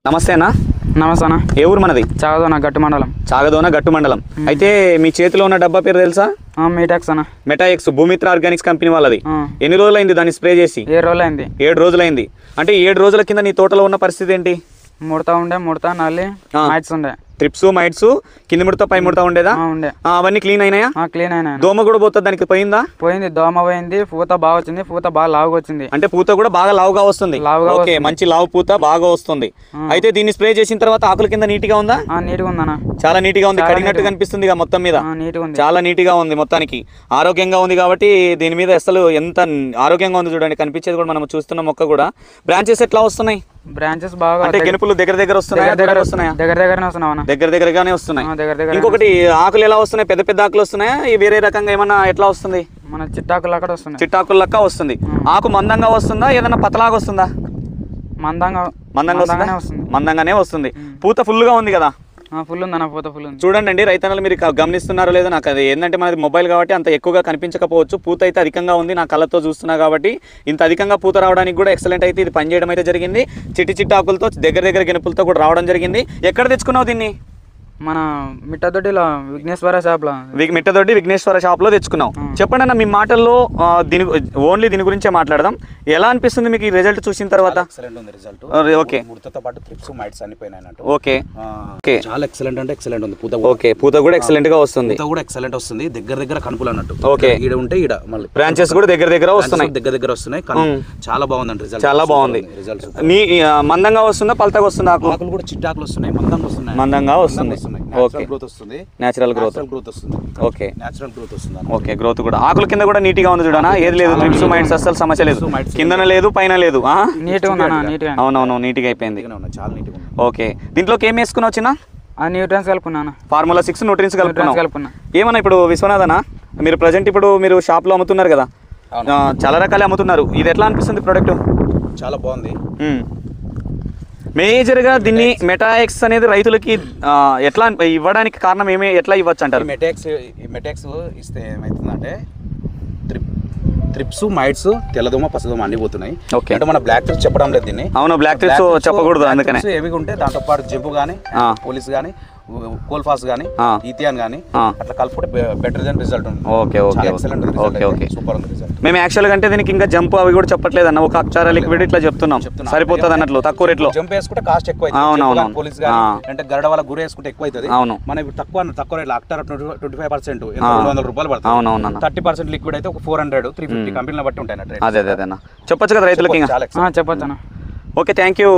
నమస్తే అన్న. నమస్తే అన్న. ఏ ఊరు మనది? చాగదోన గట్టు మండలం. చాగదోన గట్టు మండలం. అయితే మీ చేతిలో ఉన్న డబ్బా పేరు తెలుసా? మీటాక్స్ అన్న. మెటాఎక్స్ భూమిత్ర ఆర్గానిక్స్ కంపెనీ వాళ్ళది. ఎన్ని రోజులైంది దాన్ని స్ప్రే చేసి? 7 రోజులైంది. 7 రోజులైంది. అంటే 7 రోజుల కింద నీ తోటలో ఉన్న పరిస్థితి ఏంటి? ముడత నల్లి మైట్స్ ఉండే. ట్రిప్స్ మైట్స్ కింది ముడత పై ముడత ఉండేదా? ఉండే. అవన్నీ క్లీన్ అయినాయా? క్లీన్ అయినా. దోమ కూడా పోతుంది దానికి? పోయిందా? పోయింది. దోమ పోయింది. పూత బాగా వచ్చింది. పూత బాగా లావుగా వచ్చింది. అంటే పూత కూడా బాగా లావుగా వస్తుంది. ఓకే, మంచి లావు పూత బాగా వస్తుంది. అయితే దీన్ని స్ప్రే చేసిన తర్వాత ఆకుల కింద నీట్గా ఉందా? నీట్గా ఉందన్న. చాలా నీట్గా ఉంది. కడిగినట్టు కనిపిస్తుంది మొత్తం మీద. నీట్గా ఉంది. చాలా నీట్గా ఉంది. మొత్తానికి ఆరోగ్యంగా ఉంది. కాబట్టి దీని మీద అసలు ఎంత ఆరోగ్యంగా ఉంది చూడండి. కనిపించేది కూడా మనం చూస్తున్న మొక్క కూడా. బ్రాంచెస్ ఎట్లా వస్తున్నాయి? బ్రాంచెస్ బాగా అంటే గెనుపులు దగ్గర వస్తున్నాయా? దగ్గరగానే వస్తున్నాయి. దగ్గరగానే వస్తున్నాయి. ఇంకొకటి ఆకులు ఎలా వస్తున్నాయి? పెద్ద పెద్ద ఆకులు వస్తున్నాయా? ఈ వేరే రకంగా ఏమన్నా ఎట్లా వస్తుంది? మన చిట్టాకులు అక్కడ వస్తున్నాయి. చిట్టాకులు లెక్క వస్తుంది. ఆకు మందంగా వస్తుందా? ఏదన్నా పతలాగా వస్తుందా? మందంగానే వస్తుంది. పూత ఫుల్ గా ఉంది కదా? ఫుల్ ఉందన్న. పూత ఫుల్ ఉంది. చూడండి అండి రైతన్నలు, మీరు గమనిస్తున్నారో లేదో నాకు అది ఏంటంటే మనది మొబైల్ కాబట్టి అంత ఎక్కువగా కనిపించకపోవచ్చు. పూత అయితే అధికంగా ఉంది. నా కళ్ళతో చూస్తున్నా కాబట్టి ఇంత అధికంగా పూత రావడానికి కూడా ఎక్సలెంట్ అయితే ఇది పనిచేయడం అయితే జరిగింది. చిట్టి ఆకులతో దగ్గర గెనుపులతో కూడా రావడం జరిగింది. ఎక్కడ తెచ్చుకున్నావు దీన్ని? మన మిట్టదొడ్డిలో విఘ్నేశ్వర షాప్లో. మిట్టదొడ్డి విఘ్నేశ్వర షాప్లో తెచ్చుకున్నాం. చెప్పండి అన్న, మీ మాటల్లో ఓన్లీ దీని గురించే మాట్లాడదాం. ఎలా అనిపిస్తుంది మీకు ఈ రిజల్ట్ చూసిన తర్వాత? ఎక్సలెంట్ ఉంది రిజల్ట్. ఓకే, ముడతతో పాటు ట్రిప్స్ మైట్స్ అన్ని పోయినాయన్నట్టు. ఓకే, చాలా ఎక్సలెంట్ అంటే ఎక్సలెంట్ ఉంది. పూత ఓకే, పూత కూడా ఎక్సలెంట్ గా వస్తుంది. పూత కూడా ఎక్సలెంట్ వస్తుంది. దగ్గర కనుపులు అన్నట్టు. ఓకే, ఈడ ఉంటే ఈడ మళ్ళీ బ్రాంచెస్ కూడా దగ్గర వస్తున్నాయి. దగ్గర వస్తున్నాయి. చాలా బాగుందండి రిజల్ట్. చాలా బాగుంది. రిజల్ట్ మందంగా వస్తుందా పలతగా వస్తుందా? ఆకులు కూడా చిట్టాకులు వస్తున్నాయి. మందంగా వస్తుంది. ఓకే, గ్రోత్ వస్తుంది. నేచురల్ గ్రోత్ వస్తుంది. ఓకే, నేచురల్ గ్రోత్ వస్తుంది. ఓకే, గ్రోత్ కూడా. ఆకుల కింద కూడా నీట్గా ఉంది చూడనా? ఏది లేదు, ట్రిప్స్ మైట్స్ అస్సలు సమస్య లేదు. కిందన లేదు, పైన లేదు. అవునవును, నీట్గా అయిపోయింది. చాలా నీట్గా ఉంది. ఓకే, దీంట్లోకి ఏం వేసుకున్నావు చిన్న? న్యూట్రియన్స్ కలుపుకున్నాను. ఫార్ములా 6 న్యూట్రియన్స్ కలుపుకున్నా. ఏమన్నా ఇప్పుడు విశ్వనాథనా, మీరు ప్రజెంట్ ఇప్పుడు మీరు షాప్లో అమ్ముతున్నారు కదా, చాలా రకాలే అమ్ముతున్నారు. ఇది ఎట్లా అనిపిస్తుంది ప్రోడక్ట్? చాలా బాగుంది. మేజర్గా దీన్ని మెటాఎక్స్ అనేది రైతులకి ఎట్లా ఇవ్వడానికి కారణం ఎట్లా ఇవ్వచ్చు అంటారు? మెటాక్స్ ఇస్తే ఏమవుతుందంటే ట్రిప్స్ మైట్స్ తెల్లదోమ పసదోమ అన్ని పోతున్నాయి. అంటే మన బ్లాక్ ట్రిప్స్ చెప్పడం లేదు దీన్ని. అవును, బ్లాక్ ట్రిప్స్ చెప్పకూడదు. అందుకనే ఏవి ఉంటే దాంతో పాటు జంపు కానీ పోలీస్ కానీ కోల్ఫాస్ కానీ ఈథియాన్ కానీ అట్లా కలుపుకుంటే బెటర్ దెన్ రిజల్ట్ ఉంది. ఓకే, సూపర్ ఉంది రిజల్ట్. మేము యాక్చువల్గా అంటే దీనికి ఇంకా జంప్ అవి కూడా చెప్పట్లేదు అన్న. ఒక అక్షర లిక్విడ్ ఇట్లా చెప్తున్నాం, సరిపోతుంది అన్నట్లు తక్కువ రేట్లో. జంప్ వేసుకుంటే కాస్ట్ ఎక్కువ అవుతుంది. పోలీస్ కానీ అంటే గరడ వాళ్ళ గురి వేసుకుంటే ఎక్కువ అవుతుంది. అవును, మన ఇప్పుడు తక్కువ రేట్లో అక్టర్ 25% 200 రూపాయలు పడుతుంది. అవునవును, 30% లిక్విడ్ అయితే ఒక 400 350 కంపెనీలను బట్టి ఉంటాయి. అదే అన్న, చెప్పొచ్చు కదా రైతులకి? చెప్పొచ్చు. Okay, thank you.